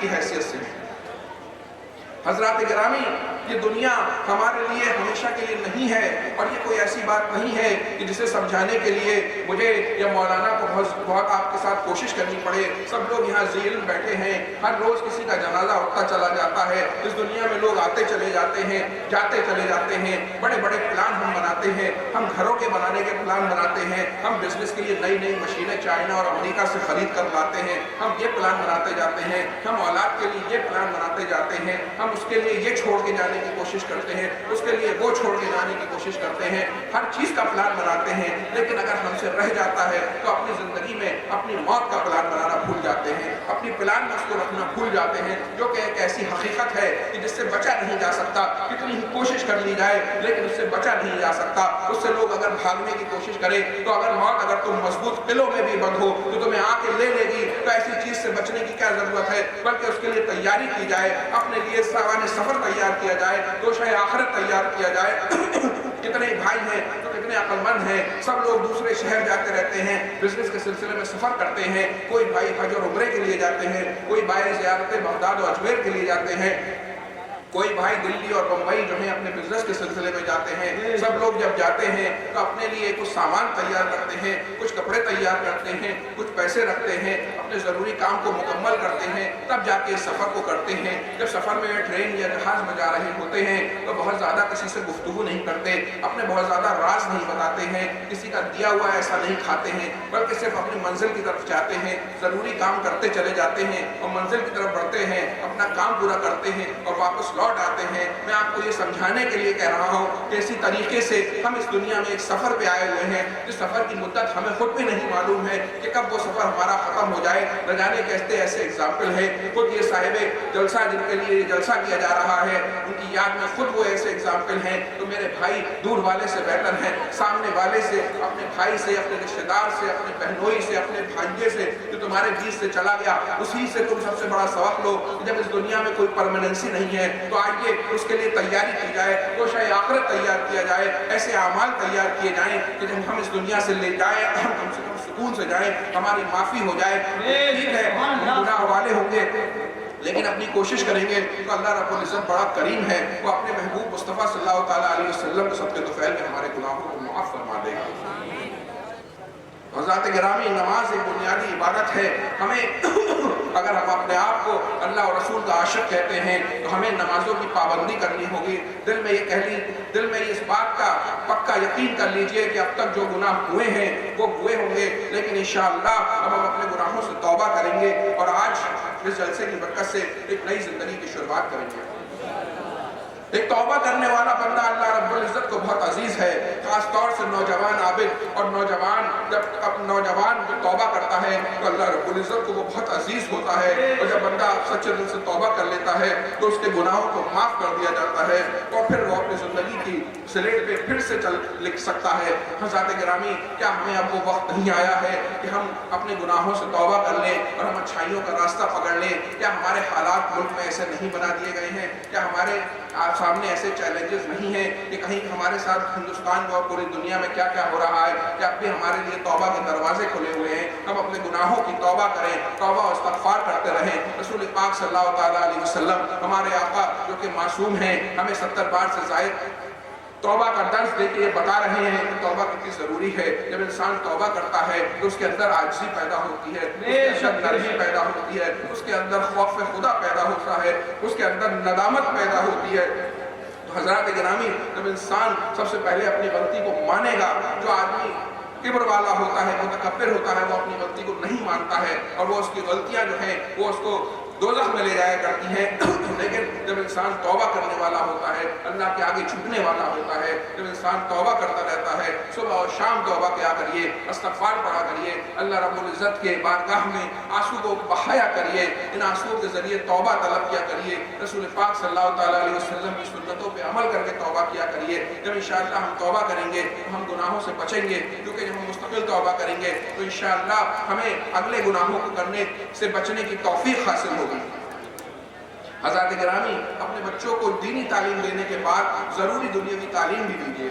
کی حیثیت سے ہیں۔ حضرات گرامی، یہ دنیا ہمارے لیے ہمیشہ کے لیے نہیں ہے، اور یہ کوئی ایسی بات نہیں ہے کہ جسے سمجھانے کے لیے مجھے یا مولانا کو بہت آپ کے ساتھ کوشش کرنی پڑے۔ سب لوگ یہاں ذی علم بیٹھے ہیں، ہر روز کسی کا جنازہ اٹھتا چلا جاتا ہے، اس دنیا میں لوگ آتے چلے جاتے ہیں، جاتے چلے جاتے ہیں، بڑے بڑے پلان ہم بناتے ہیں، ہم گھروں کے بنانے کے پلان بناتے ہیں، ہم بزنس کے لیے نئی نئی مشینیں چائنا اور امریکہ سے خرید کر لاتے ہیں، ہم یہ پلان بناتے جاتے ہیں، ہم اولاد کے لیے یہ پلان بناتے جاتے ہیں، ہم اس کے لیے یہ چھوڑ کے جانے کی کوشش کرتے ہیں، اس کے لیے وہ چھوڑ کے جانے کی کوشش کرتے ہیں، ہر چیز کا پلان بناتے ہیں، لیکن اگر ہم سے رہ جاتا ہے تو اپنی زندگی میں اپنی موت کا پلان بنانا بھول جاتے ہیں، اپنی پلان میں اس کو رکھنا بھول جاتے ہیں، جو کہ ایک ایسی حقیقت ہے کہ جس سے بچا نہیں جا سکتا، کتنی ہی کوشش کر لی جائے لیکن اس سے بچا نہیں جا سکتا۔ اس سے لوگ اگر بھاگنے کی کوشش کریں تو اگر موت اگر تم مضبوط قلعوں میں بھی بند ہو تو تمہیں آ کے لے لے گی، تو ایسی چیز سے بچنے کی کیا ضرورت ہے، بلکہ اس کے لیے تیاری کی جائے، اپنے لیے سامان سفر تیار کیا جائے، توشہ آخرت تیار کیا جائے۔ کتنے بھائی ہیں جو کتنے عقل مند ہیں، سب لوگ دوسرے شہر جاتے رہتے ہیں، بزنس کے سلسلے میں سفر کرتے ہیں، کوئی بھائی حج اور عمرے کے لیے جاتے ہیں، کوئی بھائی زیارت بغداد و اجمیر کے لیے جاتے ہیں، کوئی بھائی دلی اور بمبئی جو ہیں اپنے بزنس کے سلسلے میں جاتے ہیں۔ سب لوگ جب جاتے ہیں تو اپنے لیے کچھ سامان تیار کرتے ہیں، کچھ کپڑے تیار کرتے ہیں، کچھ پیسے رکھتے ہیں، اپنے ضروری کام کو مکمل کرتے ہیں، تب جا کے سفر کو کرتے ہیں۔ جب سفر میں ٹرین یا جہاز میں جا رہے ہوتے ہیں تو بہت زیادہ کسی سے گفتگو نہیں کرتے، اپنے بہت زیادہ راز نہیں بتاتے ہیں، کسی کا دیا ہوا ایسا نہیں کھاتے ہیں، بلکہ صرف اپنی منزل کی طرف جاتے ہیں، ضروری کام کرتے چلے جاتے ہیں اور منزل کی طرف بڑھتے ہیں، اپنا کام پورا کرتے ہیں اور واپس لوٹ آتے ہیں۔ میں آپ کو یہ سمجھانے کے لیے کہہ رہا ہوں کہ اسی طریقے سے ہم اس دنیا میں ایک سفر پہ آئے ہوئے ہیں، جس سفر کی مدت ہمیں خود بھی نہیں معلوم ہے کہ کب وہ سفر ہمارا ختم ہو جائے۔ نہ جانے کیسے ایسے ایگزامپل ہیں، خود یہ صاحب جلسہ جن کے لیے جلسہ کیا جا رہا ہے ان کی یاد میں خود وہ ایسے ایگزامپل ہیں۔ تو میرے بھائی دور والے سے بہتر ہیں، سامنے والے سے، اپنے بھائی سے، اپنے رشتہ دار سے، اپنے بہنوئی سے، اپنے بھانجے سے جو تمہارے بیچ سے چلا گیا، اسی سے تم سب سے بڑا سبق لو کہ جب اس دنیا میں کوئی پرماننسی نہیں ہے تو آئیے اس کے لیے تیاری کی جائے، توشہ آخرت تیار کیا جائے، ایسے اعمال تیار کیے جائیں کہ جب ہم اس دنیا سے لے جائیں ہم کم سے کم سکون سے جائیں، ہماری معافی ہو جائے۔ ٹھیک ہے ہم گناہ والے ہوں گے لیکن اپنی کوشش کریں گے تو اللہ رب العزت بڑا کریم ہے، وہ اپنے محبوب مصطفیٰ صلی اللہ تعالیٰ علیہ وسلم کے صدقے طفیل میں ہمارے گناہوں کو معاف فرما دے گا۔ حضرات گرامی، نماز ایک بنیادی عبادت ہے۔ ہمیں اگر ہم اپنے آپ کو اللہ اور رسول کا عاشق کہتے ہیں تو ہمیں نمازوں کی پابندی کرنی ہوگی۔ دل میں اس بات کا پکا یقین کر لیجئے کہ اب تک جو گناہ ہوئے ہیں وہ ہوئے ہوں گے، لیکن انشاءاللہ اب ہم اپنے گناہوں سے توبہ کریں گے اور آج اس جلسے کی برکت سے ایک نئی زندگی کی شروعات کریں گے۔ ایک توبہ کرنے والا بندہ اللہ رب العزت کو بہت عزیز ہے، خاص طور سے نوجوان عابد اور نوجوان جو توبہ کرتا ہے تو اللہ رب العزت کو وہ بہت عزیز ہوتا ہے، اور جب بندہ سچے دل سے توبہ کر لیتا ہے تو اس کے گناہوں کو معاف کر دیا جاتا ہے اور پھر وہ اپنی زندگی کی سلیٹ پہ پھر سے لکھ سکتا ہے۔ حضرات گرامی، کیا ہمیں اب وہ وقت نہیں آیا ہے کہ ہم اپنے گناہوں سے توبہ کر لیں اور ہم اچھائیوں کا راستہ پکڑ لیں؟ کیا ہمارے حالات ملک میں ایسے نہیں بنا دیے گئے ہیں؟ کیا ہمارے سامنے ایسے چیلنجز نہیں ہیں کہ کہیں ہمارے ساتھ ہندوستان اور پوری دنیا میں کیا کیا ہو رہا ہے کہ اب بھی ہمارے لیے توبہ کے دروازے کھلے ہوئے ہیں؟ ہم اپنے گناہوں کی توبہ کریں، توبہ و استغفار کرتے رہیں۔ رسول پاک صلی اللہ تعالیٰ علیہ وسلم ہمارے آقا جو کہ معصوم ہیں، ہمیں 70 بار سے زائد توبہ کا درس دے کے یہ بتا رہے ہیں کہ توبہ کتنی ضروری ہے۔ جب انسان توبہ کرتا ہے تو اس کے اندر عاجزی پیدا ہوتی ہے، اس کے اندر نرمی پیدا ہوتی ہے، اس کے اندر خوف خدا پیدا ہوتا ہے، اس کے اندر ندامت پیدا ہوتی ہے۔ تو حضرات گرامی، جب انسان سب سے پہلے اپنی غلطی کو مانے گا، جو آدمی کبر والا ہوتا ہے، متکبر ہوتا ہے، وہ اپنی غلطی کو نہیں مانتا ہے اور وہ اس کی غلطیاں جو ہیں وہ اس کو دوزخ میں لے جایا کرتی ہیں۔ لیکن جب انسان توبہ کرنے والا ہوتا ہے، اللہ کے آگے جھکنے والا ہوتا ہے، جب انسان توبہ کرتا رہتا ہے، صبح اور شام توبہ کیا کریے، استغفار پڑھا کریے، اللہ رب العزت کے بارگاہ میں آنسو کو بہایا کریے، ان آنسوؤں کے ذریعے توبہ طلب کیا کریے، رسول پاک صلی اللہ تعالیٰ علیہ وسلم کی سنتوں پہ عمل کر کے توبہ کیا کریے۔ جب انشاءاللہ ہم توبہ کریں گے تو ہم گناہوں سے بچیں گے، کیونکہ جب ہم مستقل توبہ کریں گے تو انشاءاللہ ہمیں اگلے گناہوں کو کرنے سے بچنے کی توفیق حاصل ہوگی۔ حضرات گرامی، اپنے بچوں کو دینی تعلیم دینے کے بعد ضروری دنیاوی تعلیم بھی دیجیے۔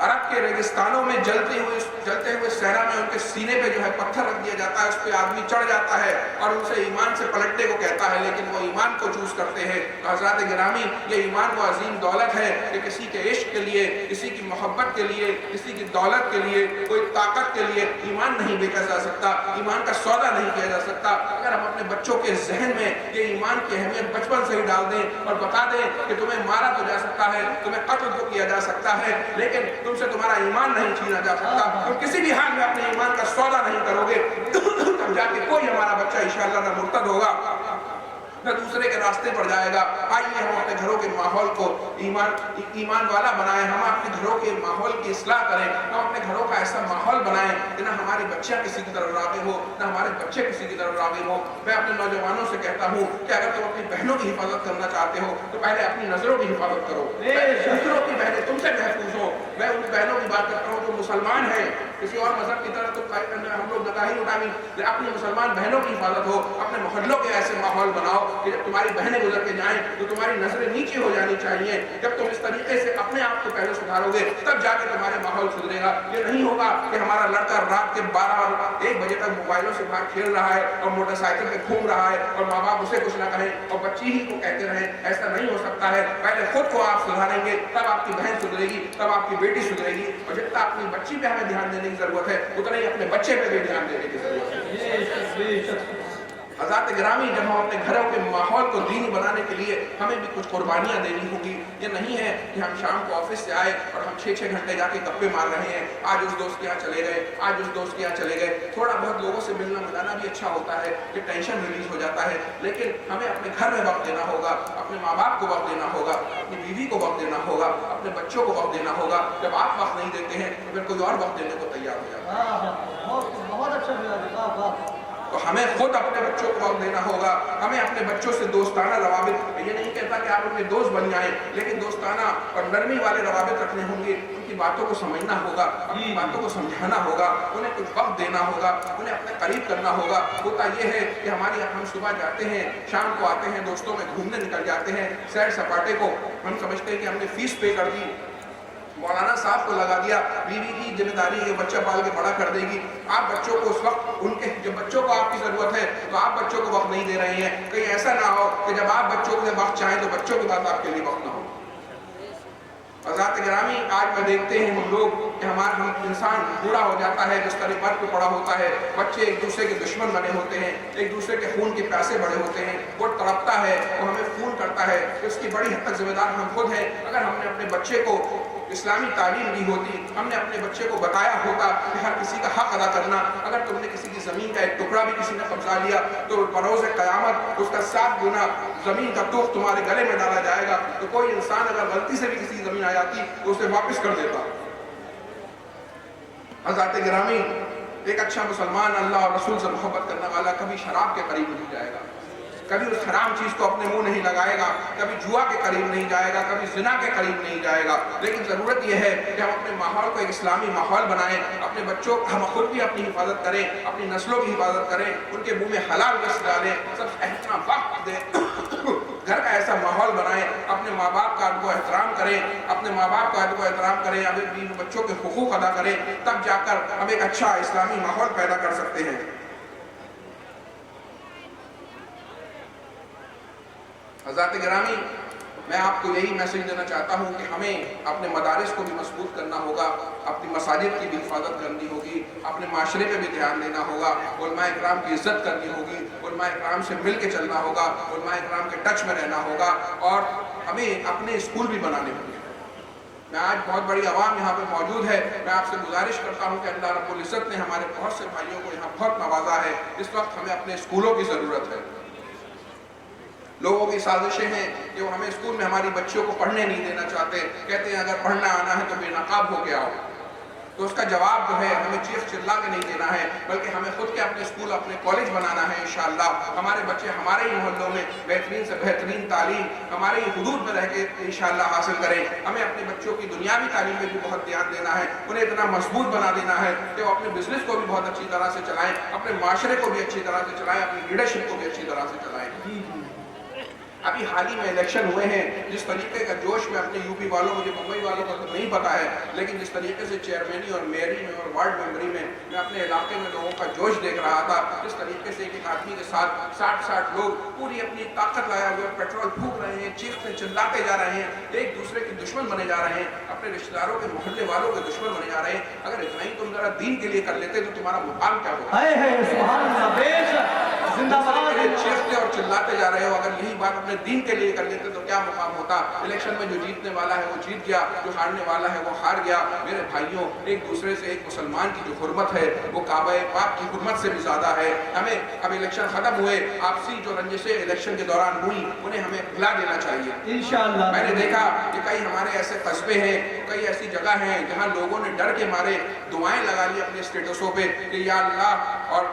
عرب کے ریگستانوں میں جلتے ہوئے صحرا میں ان کے سینے پہ جو ہے پتھر رکھ دیا جاتا ہے، اس پہ آدمی چڑھ جاتا ہے اور ان سے ایمان سے پلٹنے کو کہتا ہے، لیکن وہ ایمان کو چوز کرتے ہیں۔ تو حضرات گرامی، یہ ایمان وہ عظیم دولت ہے کہ کسی کے عشق کے لیے، کسی کی محبت کے لیے، کسی کی دولت کے لیے، کوئی طاقت کے لیے ایمان نہیں بیچا جا سکتا، ایمان کا سودا نہیں کیا جا سکتا۔ اگر ہم اپنے بچوں کے ذہن میں یہ ایمان کی اہمیت بچپن سے ہی ڈال دیں اور بتا دیں کہ تمہیں مارا تو جا سکتا ہے، تمہیں قتل تو کیا جا سکتا ہے، لیکن تم سے تمہارا ایمان نہیں چھینا جا سکتا، تم کسی بھی حال میں اپنے ایمان کا سودا نہیں کرو گے، تب جا کے کوئی ہمارا بچہ انشاءاللہ نہ مرتد ہوگا نہ دوسرے کے راستے پر جائے گا۔ آئیے ہم اپنے گھروں کے ماحول کو ایمان والا بنائیں، ہم اپنے گھروں کے ماحول کی اصلاح کریں، ہم اپنے گھروں کا ایسا ماحول بنائیں کہ نہ ہماری بچیاں کسی کی طرف راغب ہو، نہ ہمارے بچے کسی کی طرف راغب ہو۔ میں اپنے نوجوانوں سے کہتا ہوں کہ اگر تم اپنی بہنوں کی حفاظت کرنا چاہتے ہو تو پہلے اپنی نظروں کی حفاظت کرو، دوسروں کی بہنیں تم سے محفوظ ہو۔ میں ان بہنوں کی بات کرتا ہوں جو مسلمان ہیں، کسی اور مذہب کی طرف تو ہم لوگ نگاہی اٹھائیں، اپنی مسلمان بہنوں کی حفاظت ہو۔ اپنے محلوں کے ایسے ماحول بناؤ کہ جب تمہاری بہنیں گزر کے جائیں تو تمہاری نظریں نیچی ہو جانی چاہیے۔ جب تم اس طریقے سے اپنے آپ کو پہلے سدھارو گے تب جا کے تمہارے ماحول سدھرے گا۔ یہ نہیں ہوگا کہ ہمارا لڑکا رات کے 12 اور 1 بجے تک موبائلوں سے باہر کھیل رہا ہے اور موٹر سائیکل پہ گھوم رہا ہے اور ماں باپ اسے کچھ نہ کہیں اور بچی ہی کو کہتے رہیں۔ ایسا نہیں ہو سکتا ہے۔ پہلے خود کو آپ سدھاریں گے تب آپ کی بہن سدھرے گی، تب آپ کی بیٹی سدھرے گی، اور جتنا اپنی بچی پہ ہمیں دھیان دینے کی ضرورت ہے اتنا ہی اپنے بچے پہ بھی دھیان دینے کی ضرورت ہے۔ حضرات گرامی، جب ہم اپنے گھروں کے ماحول کو دینی بنانے کے لیے ہمیں بھی کچھ قربانیاں دینی ہوگی۔ یہ نہیں ہے کہ ہم شام کو آفس سے آئے اور ہم 6 گھنٹے جا کے گپے مار رہے ہیں، آج اس دوست کے یہاں چلے گئے، آج اس دوست کے یہاں چلے گئے۔ تھوڑا بہت لوگوں سے ملنا ملانا بھی اچھا ہوتا ہے کہ ٹینشن ریلیز ہو جاتا ہے، لیکن ہمیں اپنے گھر میں وقت دینا ہوگا، اپنے ماں باپ کو وقت دینا ہوگا، اپنی بیوی کو وقت دینا ہوگا، اپنے بچوں کو وقت دینا ہوگا۔ جب آپ وقت نہیں دیتے ہیں تو پھر کوئی اور وقت دینے کو تیار ہو جاتا ہے۔ بہت اچھا۔ تو ہمیں خود اپنے بچوں کو وقت دینا ہوگا، ہمیں اپنے بچوں سے دوستانہ روابط، یہ نہیں کہتا کہ آپ ان میں دوست بن جائیں، لیکن دوستانہ اور نرمی والے روابط رکھنے ہوں گے۔ ان کی باتوں کو سمجھنا ہوگا، اپنی باتوں کو سمجھانا ہوگا، انہیں کچھ وقت دینا ہوگا، انہیں اپنے قریب کرنا ہوگا۔ ہوتا یہ ہے کہ ہم صبح جاتے ہیں، شام کو آتے ہیں، دوستوں میں گھومنے نکل جاتے ہیں، سیر سپاٹے کو ہم سمجھتے ہیں کہ ہم نے فیس پے کر دی، مولانا صاحب کو لگا دیا، بیوی کی ذمہ داری ہے بچہ پال کے بڑا کر دے گی۔ آپ بچوں کو اس وقت جب بچوں کو آپ کی ضرورت ہے تو آپ بچوں کو وقت نہیں دے رہے ہیں۔ کہیں ایسا نہ ہو کہ جب آپ بچوں کو وقت چاہیں تو بچوں کے پاس آپ کے لیے وقت نہ ہو۔ حضرات گرامی، آج میں دیکھتے ہیں ہم لوگ کہ ہم انسان بوڑھا ہو جاتا ہے، بستر پر پہ پڑا ہوتا ہے، بچے ایک دوسرے کے دشمن بنے ہوتے ہیں، ایک دوسرے کے خون کے پیاسے بڑے ہوتے ہیں، وہ تڑپتا ہے، وہ ہمیں فون کرتا ہے، اس کی بڑی حد تک ذمہ دار ہم خود ہیں۔ اگر ہم نے اپنے بچے کو اسلامی تعلیم دی ہوتی، ہم نے اپنے بچے کو بتایا ہوتا کہ ہر کسی کا حق ادا کرنا، اگر تم نے کسی کی زمین کا ایک ٹکڑا بھی کسی نے قبضہ لیا تو بروز قیامت اس کا 7 گنا زمین کا توق تمہارے گلے میں ڈالا جائے گا۔ تو کوئی انسان اگر غلطی سے بھی کسی کی زمین آ جاتی تو اسے واپس کر دیتا۔ حضرات گرامی، ایک اچھا مسلمان اللہ اور رسول سے محبت کرنے والا کبھی شراب کے قریب نہیں جائے گا، کبھی اس حرام چیز کو اپنے منہ نہیں لگائے گا، کبھی جوا کے قریب نہیں جائے گا، کبھی زنا کے قریب نہیں جائے گا۔ لیکن ضرورت یہ ہے کہ ہم اپنے ماحول کو ایک اسلامی ماحول بنائیں، اپنے بچوں ہم خود بھی اپنی حفاظت کریں، اپنی نسلوں کی حفاظت کریں، ان کے منہ میں حلال رزق ڈالیں، سب اپنا وقت دیں، گھر کا ایسا ماحول بنائیں، اپنے ماں باپ کا ادب و احترام کریں، اپنے ماں باپ کا ادب و احترام کریں، اپنے بچوں کے حقوق ادا کریں، تب جا کر ہم ایک اچھا اسلامی ماحول پیدا کر سکتے ہیں۔ حضرات گرامی، میں آپ کو یہی میسج دینا چاہتا ہوں کہ ہمیں اپنے مدارس کو بھی مضبوط کرنا ہوگا، اپنی مساجد کی بھی حفاظت کرنی ہوگی، اپنے معاشرے پہ بھی دھیان دینا ہوگا، علماء اکرام کی عزت کرنی ہوگی، علماء اکرام سے مل کے چلنا ہوگا، علماء اکرام کے ٹچ میں رہنا ہوگا، اور ہمیں اپنے اسکول بھی بنانے ہوں گے۔ میں آج بہت بڑی عوام یہاں پہ موجود ہے، میں آپ سے گزارش کرتا ہوں کہ اللہ رب العزت نے ہمارے بہت سے بھائیوں کو یہاں بہت نوازا ہے، اس وقت ہمیں اپنے اسکولوں کی ضرورت ہے۔ لوگوں کی سازشیں ہیں کہ وہ ہمیں اسکول میں ہماری بچیوں کو پڑھنے نہیں دینا چاہتے، کہتے ہیں اگر پڑھنا آنا ہے تو بے نقاب ہو کے آؤ۔ تو اس کا جواب جو ہے ہمیں چیخ چلا کے نہیں دینا ہے، بلکہ ہمیں خود کے اپنے اسکول اپنے کالج بنانا ہے انشاءاللہ۔ ہمارے بچے ہمارے ہی محلوں میں بہترین سے بہترین تعلیم ہمارے ہی حدود میں رہ کے انشاءاللہ حاصل کریں۔ ہمیں اپنے بچوں کی دنیاوی تعلیم میں بھی بہت دھیان دینا ہے، انہیں اتنا مضبوط بنا دینا ہے کہ وہ اپنے بزنس کو بھی بہت اچھی طرح سے چلائیں، اپنے معاشرے کو بھی اچھی طرح سے چلائیں، اپنی لیڈرشپ کو بھی اچھی طرح سے چلائیں۔ ابھی حال ہی میں الیکشن ہوئے ہیں، جس طریقے کا جوش میں اپنے یو پی والوں، مجھے ممبئی والوں کا تو نہیں پتا ہے، لیکن جس طریقے سے چیئرمینی اور میئری میں اور وارڈ ممبری میں اپنے علاقے میں لوگوں کا جوش دیکھ رہا تھا، جس طریقے سے ایک آدمی کے ساتھ 60 لوگ پوری اپنی طاقت لایا ہوئے پیٹرول پھونک رہے ہیں، چیختے چلاتے جا رہے ہیں، ایک دوسرے کے دشمن بنے جا رہے ہیں، اپنے رشتہ داروں کے محلے والوں کے دشمن بنے جا رہے ہیں۔ اگر اتنا ہی تم ذرا دین کے لیے کر لیتے تو تمہارا مقام کیا ہوتا؟ سبحان اللہ، بے شک زندہ باد، چیختے اور چلاتے جا رہے ہو، اگر یہی بات اپنے دین کے لیے کر لیتے تو کیا مقام ہوتا؟ الیکشن میں جو جیتنے والا ہے وہ جیت گیا، جو ہارنے والا ہے وہ ہار گیا۔ میرے بھائیوں، ایک دوسرے سے، ایک مسلمان کی جو حرمت ہے وہ کعبہ پاک کی حرمت سے بھی زیادہ ہے۔ ہمیں اب الیکشن ختم ہوئے، آپسی جو رنجشیں الیکشن کے دوران ہوئی انہیں ہمیں بھلا دینا چاہیے انشاءاللہ۔ میں نے دیکھا کہ کئی ہمارے ایسے قصبے ہیں، کئی ایسی جگہ ہیں جہاں لوگوں نے ڈر کے مارے دعائیں لگا لی اپنے اسٹیٹسوں پہ کہ یا اللہ، اور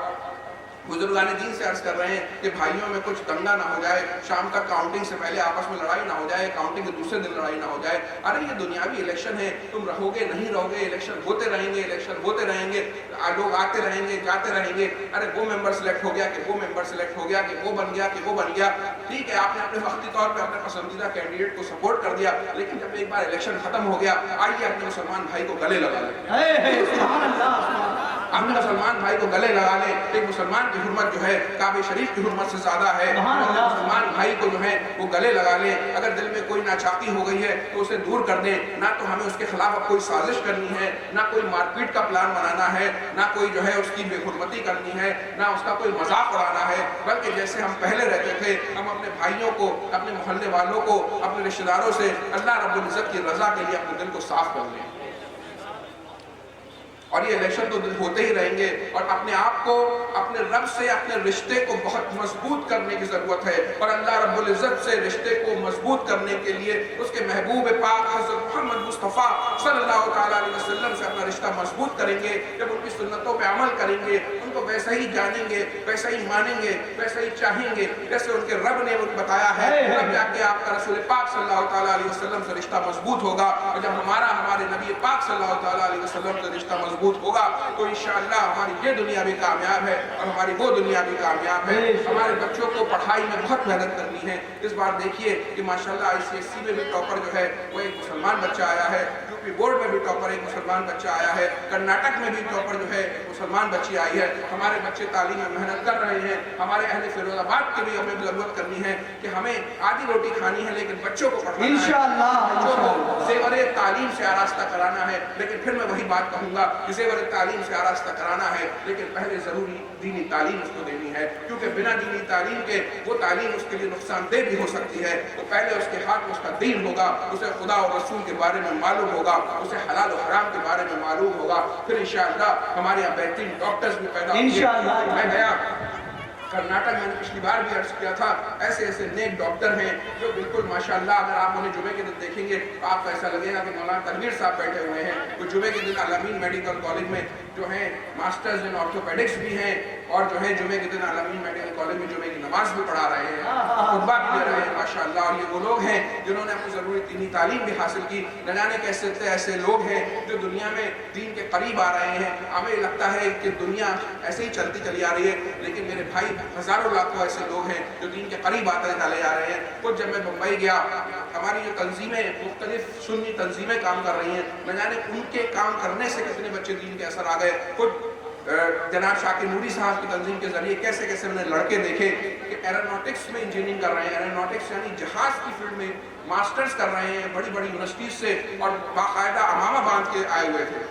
بزرگان دین سے عرض کر رہے ہیں کہ بھائیوں میں کچھ دنگا نہ ہو جائے، شام تک کاؤنٹنگ سے پہلے آپس میں لڑائی نہ ہو جائے، کاؤنٹنگ کے دوسرے دن لڑائی نہ ہو جائے۔ ارے یہ دنیاوی الیکشن ہے، تم رہو گے نہیں رہو گے، الیکشن ہوتے رہیں گے، الیکشن ہوتے رہیں گے، لوگ آتے رہیں گے جاتے رہیں گے۔ ارے وہ ممبر سلیکٹ ہو گیا کہ وہ ممبر سلیکٹ ہو گیا کہ وہ بن گیا کہ وہ بن گیا، ٹھیک ہے آپ نے اپنے وقتی طور پہ اپنے پسندیدہ کینڈیڈیٹ کو سپورٹ کر دیا، لیکن جب ایک بار الیکشن ختم ہو گیا، آئیے اپنے مسلمان بھائی کو گلے لگا لیں، اپنے مسلمان بھائی کو گلے لگا لیں۔ ایک مسلمان کی حرمت جو ہے کعبہ شریف کی حرمت سے زیادہ ہے، مسلمان بھائی کو جو ہے وہ گلے لگا لیں۔ اگر دل میں کوئی ناچاقی ہو گئی ہے تو اسے دور کر دیں، نہ تو ہمیں اس کے خلاف اب کوئی سازش کرنی ہے، نہ کوئی مارپیٹ کا پلان بنانا ہے، نہ کوئی جو ہے اس کی بے حرمتی کرنی ہے، نہ اس کا کوئی مذاق اڑانا ہے، بلکہ جیسے ہم پہلے رہتے تھے ہم اپنے بھائیوں کو، اپنے محلے والوں کو، اپنے رشتہ داروں سے اللہ رب العزت کی رضا کے لیے اپنے دل کو صاف کر لیں۔ اور یہ الیکشن تو ہوتے ہی رہیں گے، اور اپنے آپ کو، اپنے رب سے، اپنے رشتے کو بہت مضبوط کرنے کی ضرورت ہے، اور اللہ رب العزت سے رشتے کو مضبوط کرنے کے لیے اس کے محبوب پاک حضرت محمد مصطفیٰ صلی اللہ تعالیٰ علیہ وسلم سے اپنا رشتہ مضبوط کریں گے۔ جب ان کی سنتوں پہ عمل کریں گے، ان کو ویسا ہی جانیں گے، ویسا ہی مانیں گے، ویسا ہی چاہیں گے جیسے ان کے رب نے ان بتایا ہے، تب جا کے آپ کا رسول پاک صلی اللہ تعالیٰ علیہ وسلم سے رشتہ مضبوط ہوگا۔ اور جب ہمارے نبی پاک صلی اللہ تعالیٰ علیہ وسلم سے رشتہ مضبوط ہوگا تو انشاءاللہ ہماری یہ دنیا بھی کامیاب ہے اور ہماری وہ دنیا بھی کامیاب ہے۔ ہمارے بچوں کو پڑھائی میں بہت محنت کرنی ہے۔ اس بار دیکھیے کہ ماشاءاللہ ICSE میں بھی ٹاپر جو ہے وہ ایک مسلمان بچہ آیا ہے، UP بورڈ میں بھی ٹاپر ایک مسلمان بچہ آیا ہے، کرناٹک میں بھی ٹاپر جو ہے مسلمان بچی آئی ہے۔ ہمارے بچے تعلیم میں محنت کر رہے ہیں۔ ہمارے اہل فیروز آباد کے بھی ہمیں ضرورت کرنی ہے کہ ہمیں آدھی روٹی کھانی ہے لیکن بچوں کو پڑھانا ہے، بچوں کو زیور تعلیم سے آراستہ کرانا ہے۔ لیکن پھر میں وہی بات کہوں گا کہ زیور تعلیم سے آراستہ کرانا ہے لیکن پہلے ضروری دینی تعلیم اس کو دینی ہے، کیونکہ بنا دینی تعلیم کے وہ تعلیم اس کے لیے نقصان دہ بھی ہو سکتی ہے۔ تو پہلے اس کے ہاتھ میں اس کا دین ہوگا، اسے خدا اور رسول کے بارے میں معلوم ہوگا، اسے حلال و حرام کے بارے میں معلوم ہوگا، پھر انشاءاللہ ہمارے یہاں بہترین ڈاکٹرز بھی پیدا ہوں گے۔ میں گیا کرناٹک، میں نے پچھلی بار بھی عرض کیا تھا، ایسے ایسے نیک ڈاکٹر ہیں جو بالکل ماشاءاللہ اگر آپ انہیں جمعے کے دن دیکھیں گے تو آپ کو ایسا لگے گا کہ مولانا تنویر صاحب بیٹھے ہوئے ہیں۔ وہ جمعے کے دن الامین میڈیکل کالج میں جو ہیں ماسٹرز ان آرتھوپیڈکس بھی ہیں، اور جو ہے جمعے کے دن الامین میڈیکل کالج میں جمعے کی نماز بھی پڑھا رہے ہیں، خطبہ بھی دے رہے ہیں ماشاءاللہ۔ اور یہ وہ لوگ ہیں جنہوں نے اپنی ضروری دینی تعلیم بھی حاصل کی۔ نہ جانے کیسے ایسے لوگ ہیں جو دنیا میں دین کے قریب آ رہے ہیں۔ ہمیں لگتا ہے کہ دنیا ایسے ہی چلتی چلی آ رہی ہے، لیکن میرے بھائی ہزاروں لاکھوں ایسے لوگ ہیں جو دین کے قریب آتے چلے جا رہے ہیں۔ کچھ جب میں بمبئی گیا، ہماری جو تنظیمیں مختلف سنی تنظیمیں کام کر رہی ہیں، نہ جانے ان کے کام کرنے سے کتنے بچے دین کے اثر آ گئے۔ کچھ جناب شاکر نوری صاحب کی تنظیم کے ذریعے کیسے کیسے میں نے لڑکے دیکھے کہ ایروناٹکس میں انجینئرنگ کر رہے ہیں، ایروناٹکس یعنی جہاز کی فیلڈ میں ماسٹرز کر رہے ہیں بڑی بڑی یونیورسٹیز سے، اور باقاعدہ امامہ باندھ کے آئے ہوئے تھے۔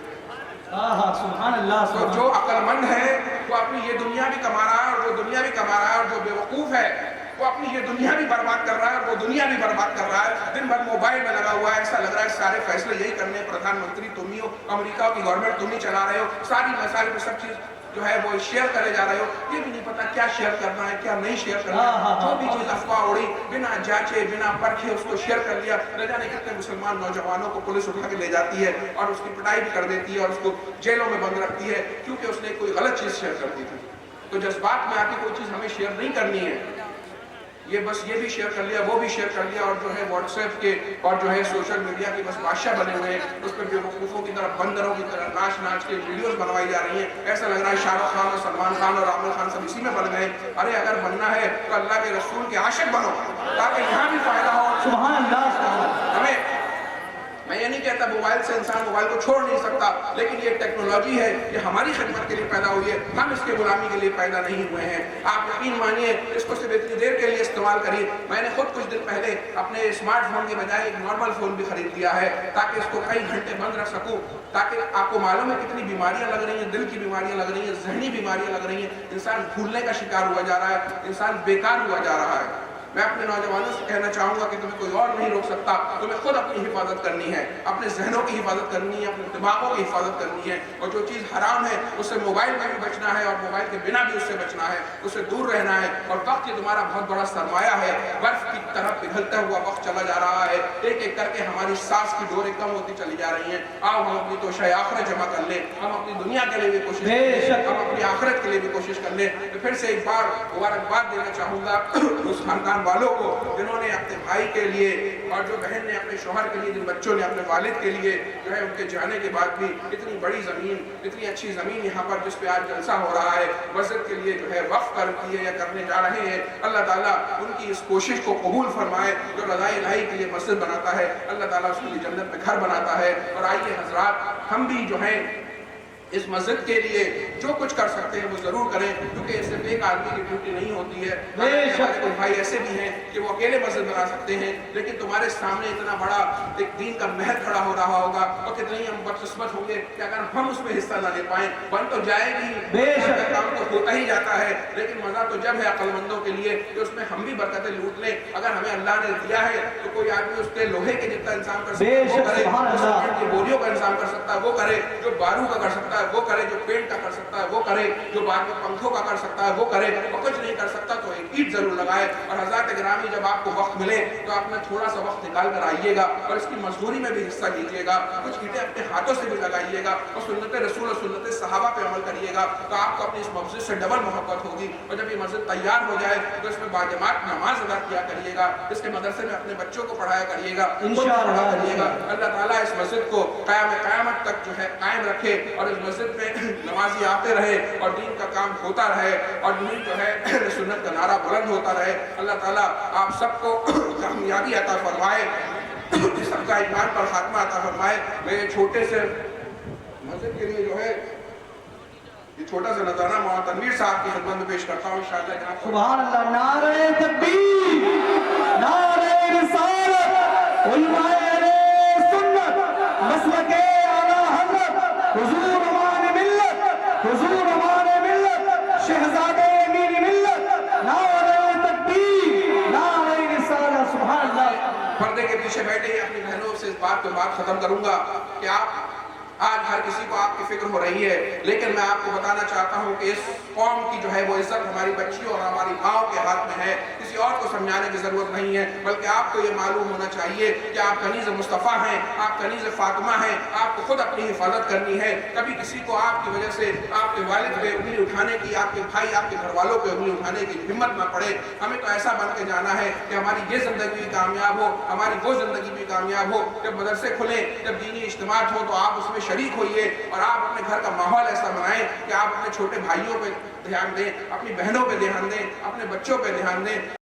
سبحان اللہ۔ تو جو عقل مند ہے وہ اپنی یہ دنیا بھی کما رہا ہے اور وہ دنیا بھی کما رہا ہے، اور جو بے وقوف ہے وہ اپنی یہ دنیا بھی برباد کر رہا ہے اور وہ دنیا بھی برباد کر رہا ہے۔ دن بھر موبائل میں لگا ہوا ہے، ایسا لگ رہا ہے سارے فیصلے یہی کرنے ہیں، پردھان منتری تم ہی ہو، امریکہ کی گورنمنٹ تم ہی چلا رہے ہو، ساری مسائل پہ سب چیز جو ہے وہ شیئر کرے جا رہے ہو، یہ بھی نہیں پتا کیا شیئر کرنا ہے کیا نہیں شیئر کرنا ہے۔ جو بھی چیز افواہ اڑی بنا جانچے بنا پرکھے اس کو شیئر کر لیا، نہ جانے کتنے مسلمان نوجوانوں کو پولیس اٹھا کے لے جاتی ہے اور اس کی پٹائی بھی کر دیتی ہے اور اس کو جیلوں میں بند رکھتی ہے کیونکہ اس نے کوئی غلط چیز شیئر کر دی تھی۔ تو جذبات میں آ کے کوئی چیز ہمیں شیئر نہیں کرنی ہے، یہ بس یہ بھی شیئر کر لیا، وہ بھی شیئر کر لیا، اور جو ہے واٹس ایپ کے اور جو ہے سوشل میڈیا کے بس بادشاہ بنے ہوئے ہیں، اس پر بیوقوفوں کی طرح بندروں کی طرح ناچ کے ویڈیوز بنوائی جا رہی ہیں. ایسا لگ رہا ہے شاہ رخ خان اور سلمان خان اور عامر خان سب اسی میں بن گئے. ارے اگر بننا ہے تو اللہ کے رسول کے عاشق بنو تاکہ یہاں بھی فائدہ ہو. سبحان اللہ سبحان اللہ. ہمیں میں یہ نہیں کہتا موبائل سے انسان موبائل کو چھوڑ نہیں سکتا، لیکن یہ ٹیکنالوجی ہے، یہ ہماری خدمت کے لیے پیدا ہوئی ہے، ہم اس کے غلامی کے لیے پیدا نہیں ہوئے ہیں. آپ یقین مانیے اس کو صرف اتنی دیر کے لیے استعمال کریے. میں نے خود کچھ دن پہلے اپنے اسمارٹ فون کے بجائے ایک نارمل فون بھی خرید لیا ہے تاکہ اس کو کئی گھنٹے بند رکھ سکوں، تاکہ آپ کو معلوم ہے کتنی بیماریاں لگ رہی ہیں، دل کی بیماریاں لگ رہی ہیں، ذہنی بیماریاں لگ رہی ہیں. انسان بھولنے کا شکار ہوا جا رہا ہے، انسان بیکار ہوا جا رہا ہے. میں اپنے نوجوانوں سے کہنا چاہوں گا کہ تمہیں کوئی اور نہیں روک سکتا، تمہیں خود اپنی حفاظت کرنی ہے، اپنے ذہنوں کی حفاظت کرنی ہے، اپنے دماغوں کی حفاظت کرنی ہے. اور جو چیز حرام ہے اس سے موبائل میں بھی بچنا ہے، اور موبائل کے بنا بھی اس سے بچنا ہے، اس سے دور رہنا ہے. اور وقت یہ تمہارا بہت بڑا سرمایہ ہے، برف کی طرح پگھلتا ہوا وقت چلا جا رہا ہے. ایک ایک کر کے ہماری سانس کی ڈوریں کم ہوتی چلی جا رہی ہیں. آؤ ہم اپنی توشہ آخرت جمع کر لیں، ہم اپنی دنیا کے لیے بھی کوشش کریں، ہم اپنی آخرت کے لیے بھی کوشش کر لیں. تو پھر سے ایک بار مبارکباد دینا چاہوں گا اس خاندان والوں کو جنہوں نے اپنے بھائی کے لیے، اور جو بہن نے اپنے شوہر کے لیے، جن بچوں نے اپنے والد کے لیے جو ہے ان کے جانے کے بعد بھی اتنی بڑی زمین، اتنی اچھی زمین یہاں پر جس پہ آج جلسہ ہو رہا ہے مسجد کے لیے جو ہے وقف کر دیے یا کرنے جا رہے ہیں. اللہ تعالیٰ ان کی اس کوشش کو قبول فرمائے. جو رضا الہی کے لیے مسجد بناتا ہے اللہ تعالیٰ اس کے لیے جنت میں گھر بناتا ہے. اور آئیے حضرات ہم بھی جو ہیں اس مسجد کے لیے جو کچھ کر سکتے ہیں وہ ضرور کریں، کیونکہ اس صرف ایک آدمی کی ڈیوٹی نہیں ہوتی ہے. ہمارے کوئی بھائی ایسے بھی ہیں کہ وہ اکیلے مسجد بنا سکتے ہیں، لیکن تمہارے سامنے اتنا بڑا ایک دین کا محل کھڑا ہو رہا ہوگا، اور کتنے ہی ہم بدقسمت ہوں گے کہ اگر ہم اس میں حصہ نہ لے پائیں. بن تو جائے گی، کام تو ہوتا ہی جاتا ہے، لیکن مزہ تو جب ہے عقل مندوں کے لیے کہ اس میں ہم بھی برکتیں لوٹ لیں. اگر ہمیں اللہ نے دیا ہے تو کوئی آدمی اس کے لوہے کے جتنا انتظام کر سکتا ہے وہ کرے، جو سیمنٹ کی بوریوں کا انتظام کر سکتا ہے وہ کرے، جو بارو کا کر سکتا ہے وہ کرے، جو پینٹ کا کر سکتا ہے وہ کرے، جو بعد میں پنکھوں کا کر سکتا ہے وہ کرے. اور کچھ نہیں کر سکتا تو ایک اینٹ ضرور لگائے. اور حضرات گرامی جب آپ کو وقت ملے تو آپ نے تھوڑا سا وقت نکال کر آئیے گا اور اس کی مزدوری میں بھی حصہ لیجیے گا. کچھ اینٹیں اپنے ہاتھوں سے بھی لگائیے گا اور سنت رسول اور سنت صحابہ پہ عمل کریے گا تو آپ کو اپنی اس مسجد سے ڈبل محبت ہوگی. اور جب یہ مسجد تیار ہو جائے تو اس میں باجماعت نماز ادا کیا کریے گا، اس کے مدرسے میں اپنے بچوں کو پڑھایا کریے گا، پڑھا کریے گا. اللہ تعالیٰ اس مسجد کو قیامت تک جو ہے قائم رکھے اور اس مسجد میں نمازی آتے رہے اور دین کا کام ہوتا رہے اور یوں جو ہے سنت کا نعرہ بلند ہوتا رہے. اللہ تعالیٰ آپ سب کو کامیابی عطا فرمائے، سب کا ایمان پر خاتمہ عطا فرمائے. میں چھوٹے سے مسجد کے لیے جو ہے یہ چھوٹا سا نذرانہ مولانا تنویر صاحب کی خدمت میں پیش کرتا ہوں انشاءاللہ. سبحان اللہ. نعرہ تکبیر، نعرہ رسالت، علماء اہل سنت، مسلک اعلیٰ حضرت حضور امان ملت، حضور امان ملت، شہزادے امین ملت، نعرہ تکبیر، نعرہ رسالت. سبحان اللہ. پردے کے پیچھے بیٹھے اپنی بہنوں سے اس بات پہ بات ختم کروں گا کہ آپ آج ہر کسی کو آپ کی فکر ہو رہی ہے، لیکن میں آپ کو بتانا چاہتا ہوں کہ اس قوم کی جو ہے وہ عزت ہماری بچیوں اور ہماری ماؤں کے ہاتھ میں ہے. کسی اور کو سمجھانے کی ضرورت نہیں ہے، بلکہ آپ کو یہ معلوم ہونا چاہیے کہ آپ کنیز مصطفیٰ ہیں، آپ کنیز فاطمہ ہیں. آپ کو خود اپنی حفاظت کرنی ہے. کبھی کسی کو آپ کی وجہ سے آپ کے والد پہ انگلی اٹھانے کی، آپ کے بھائی آپ کے گھر والوں پہ انگلی اٹھانے کی ہمت نہ پڑے. ہمیں تو ایسا بن کے جانا ہے کہ ہماری یہ زندگی بھی کامیاب ہو، ہماری وہ زندگی بھی کامیاب ہو. جب مدرسے کھلیں، جب دینی اجتماعات ہو تو آپ اس میں شریک ہوئیے اور آپ اپنے گھر کا ماحول ایسا بنائیں کہ آپ اپنے چھوٹے بھائیوں پہ دھیان دیں، اپنی بہنوں پہ دھیان دیں، اپنے بچوں پہ دھیان دیں.